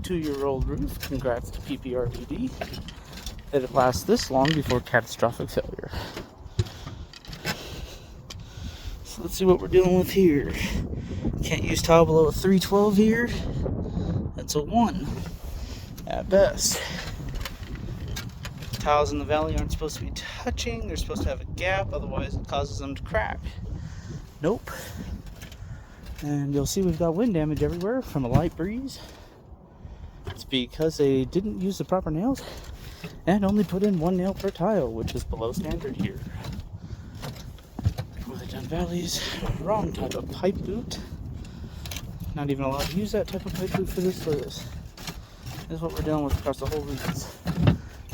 2-year-old roof. Congrats to pprbd that it lasts this long before catastrophic failure. So let's see what we're dealing with here. Can't use tile below a 312 here. That's a 1 at best. Tiles in the valley aren't supposed to be touching. They're supposed to have a gap, otherwise it causes them to crack. Nope. And you'll see we've got wind damage everywhere from a light breeze. It's because they didn't use the proper nails and only put in 1 nail per tile, which is below standard here. Where they done valleys, wrong type of pipe boot. Not even allowed to use that type of pipe boot for this. Look at this. This is what we're dealing with across the whole regions.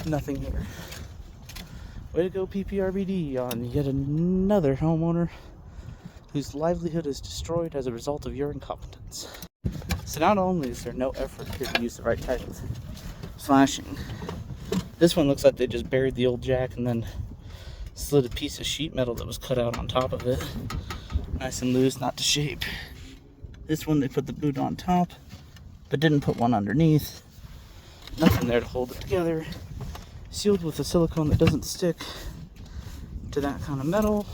Nothing here. Way to go, pprbd, on yet another homeowner whose livelihood is destroyed as a result of your incompetence. So not only is there no effort here to use the right type of flashing, this one looks like they just buried the old jack and then slid a piece of sheet metal that was cut out on top of it. Nice and loose, not to shape. This one they put the boot on top, but didn't put one underneath. Nothing there to hold it together. Sealed with a silicone that doesn't stick to that kind of metal.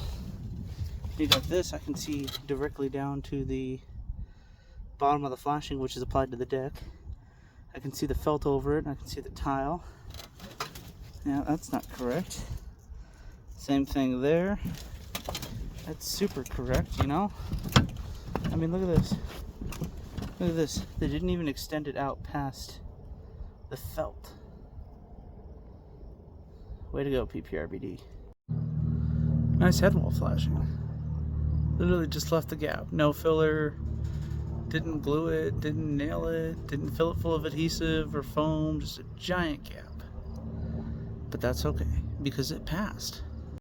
You got this, I can see directly down to the bottom of the flashing, which is applied to the deck. I can see the felt over it, and I can see the tile. Yeah, that's not correct. Same thing there. That's super correct, you know? I mean, look at this. Look at this. They didn't even extend it out past the felt. Way to go, pprbd. Nice head wall flashing. Literally just left the gap. No filler. Didn't glue it. Didn't nail it. Didn't fill it full of adhesive or foam. Just a giant gap. But that's okay, because it passed.